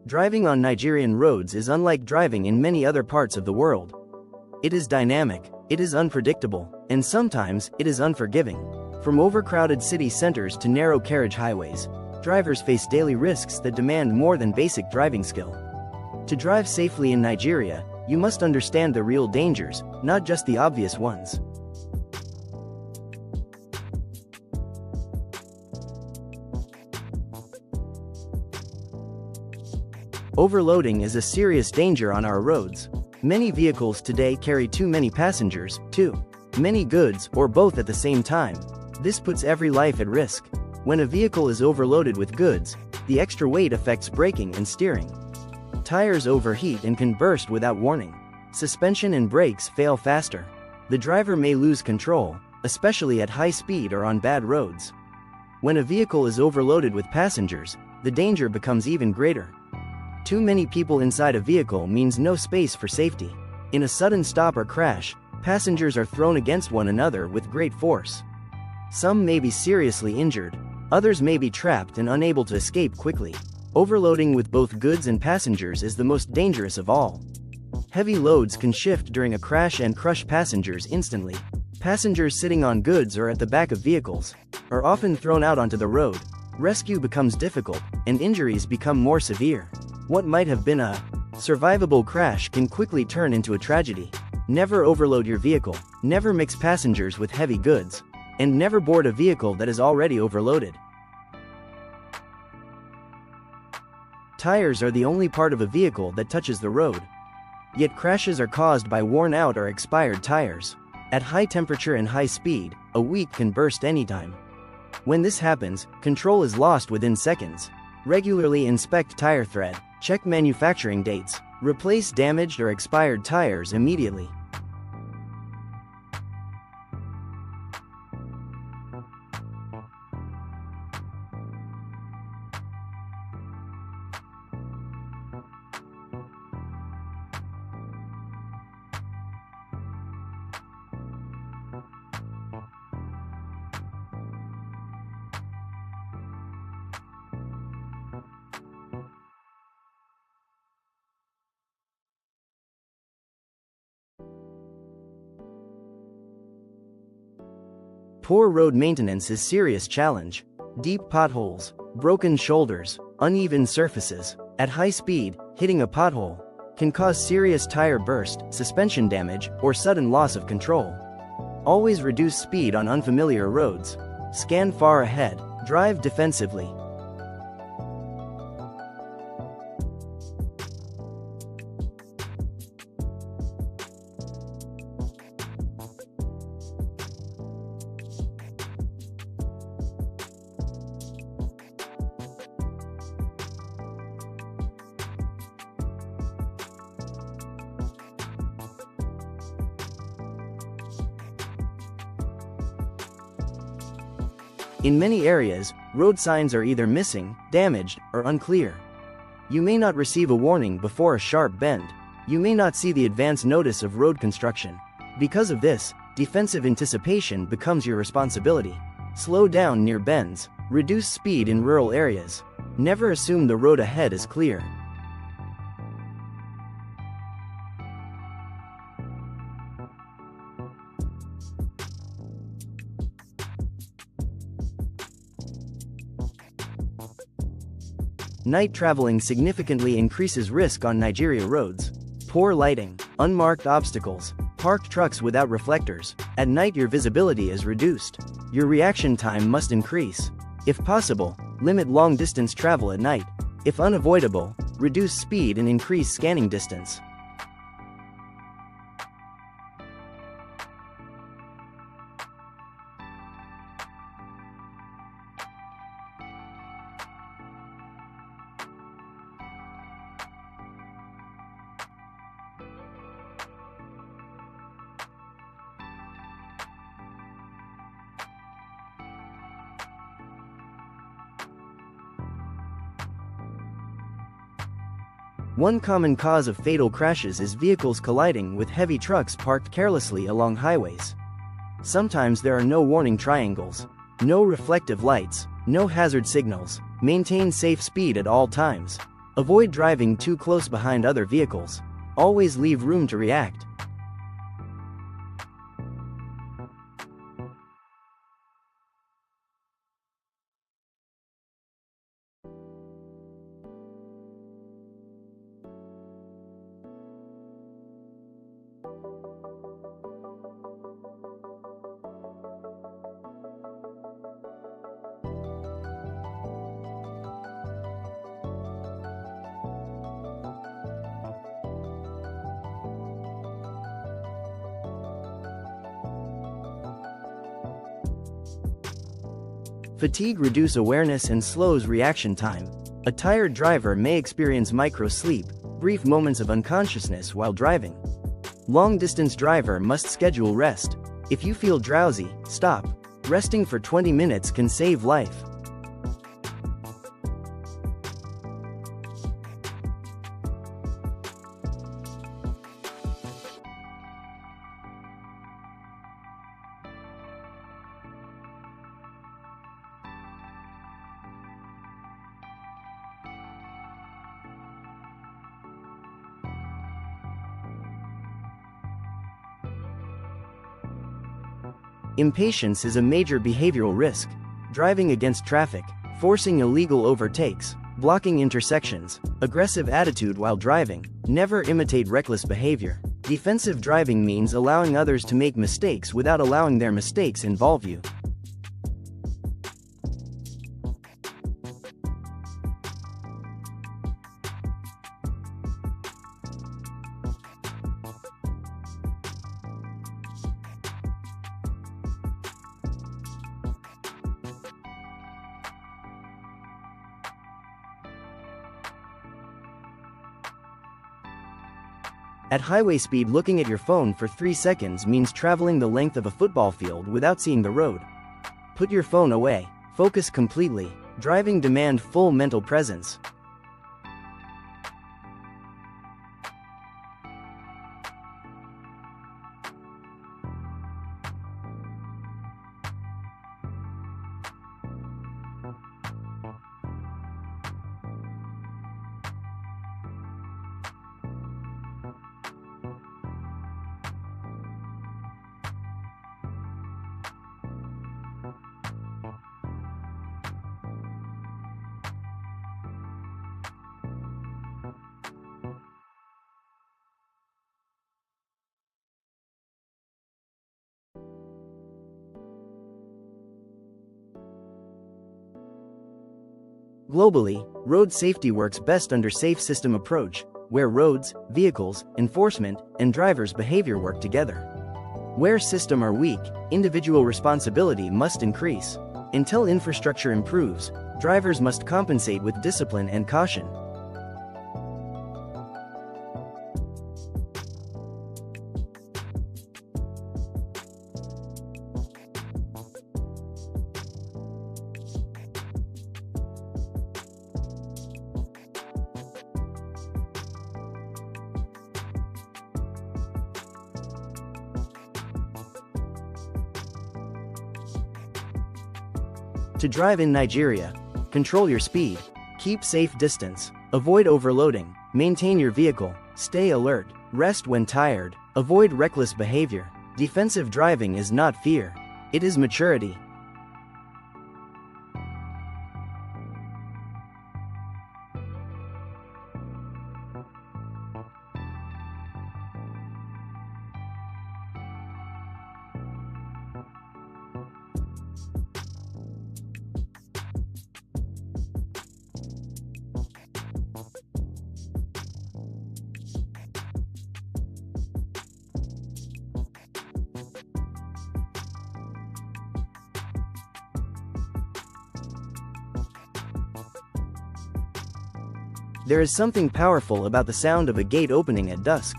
Driving on Nigerian roads is unlike driving in many other parts of the world. It is dynamic, it is unpredictable, and sometimes it is unforgiving. From overcrowded city centers to narrow carriage highways, drivers face daily risks that demand more than basic driving skill. To drive safely in Nigeria, you must understand the real dangers, not just the obvious ones. Overloading is a serious danger on our roads. Many vehicles today carry too many passengers, too many goods, or both at the same time. This puts every life at risk. When a vehicle is overloaded with goods, the extra weight affects braking and steering. Tires overheat and can burst without warning. Suspension and brakes fail faster. The driver may lose control, especially at high speed or on bad roads. When a vehicle is overloaded with passengers, the danger becomes even greater. Too many people inside a vehicle means no space for safety. In a sudden stop or crash, passengers are thrown against one another with great force. Some may be seriously injured, others may be trapped and unable to escape quickly. Overloading with both goods and passengers is the most dangerous of all. Heavy loads can shift during a crash and crush passengers instantly. Passengers sitting on goods or at the back of vehicles are often thrown out onto the road. Rescue becomes difficult, and injuries become more severe. What might have been a survivable crash can quickly turn into a tragedy. Never overload your vehicle, never mix passengers with heavy goods, and never board a vehicle that is already overloaded. Tires are the only part of a vehicle that touches the road. Yet crashes are caused by worn out or expired tires. At high temperature and high speed, a week can burst anytime. When this happens, control is lost within seconds. Regularly inspect tire tread, check manufacturing dates, replace damaged or expired tires immediately. Poor road maintenance is a serious challenge. Deep potholes, broken shoulders, uneven surfaces. At high speed, hitting a pothole can cause serious tire burst, suspension damage, or sudden loss of control. Always reduce speed on unfamiliar roads. Scan far ahead, drive defensively. In many areas, road signs are either missing, damaged, or unclear. You may not receive a warning before a sharp bend. You may not see the advance notice of road construction. Because of this, defensive anticipation becomes your responsibility. Slow down near bends. Reduce speed in rural areas. Never assume the road ahead is clear. Night traveling significantly increases risk on Nigeria roads. Poor lighting, unmarked obstacles, parked trucks without reflectors. At night your visibility is reduced. Your reaction time must increase. If possible, limit long-distance travel at night. If unavoidable, reduce speed and increase scanning distance. One common cause of fatal crashes is vehicles colliding with heavy trucks parked carelessly along highways. Sometimes there are no warning triangles, no reflective lights, no hazard signals. Maintain safe speed at all times. Avoid driving too close behind other vehicles. Always leave room to react. Fatigue reduces awareness and slows reaction time. A tired driver may experience micro-sleep, brief moments of unconsciousness while driving. Long-distance driver must schedule rest. If you feel drowsy, stop. Resting for 20 minutes can save life. Impatience is a major behavioral risk. Driving against traffic, forcing illegal overtakes, blocking intersections, aggressive attitude while driving. Never imitate reckless behavior. Defensive driving means allowing others to make mistakes without allowing their mistakes involve you. At highway speed, looking at your phone for 3 seconds means traveling the length of a football field without seeing the road. Put your phone away. Focus completely. Driving demands full mental presence. Globally, road safety works best under safe system approach, where roads, vehicles, enforcement, and drivers' behavior work together. Where systems are weak, individual responsibility must increase. Until infrastructure improves, drivers must compensate with discipline and caution. To drive in Nigeria, control your speed, keep safe distance, avoid overloading, maintain your vehicle, stay alert, rest when tired, avoid reckless behavior. Defensive driving is not fear, it is maturity. There is something powerful about the sound of a gate opening at dusk.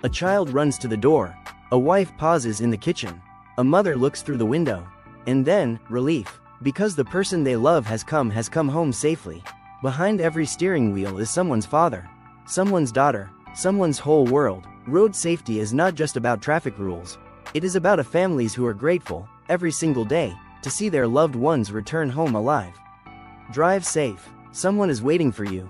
A child runs to the door, a wife pauses in the kitchen, a mother looks through the window, and then, relief, because the person they love has come home safely. Behind every steering wheel is someone's father, someone's daughter, someone's whole world. Road safety is not just about traffic rules. It is about families who are grateful, every single day, to see their loved ones return home alive. Drive safe. Someone is waiting for you.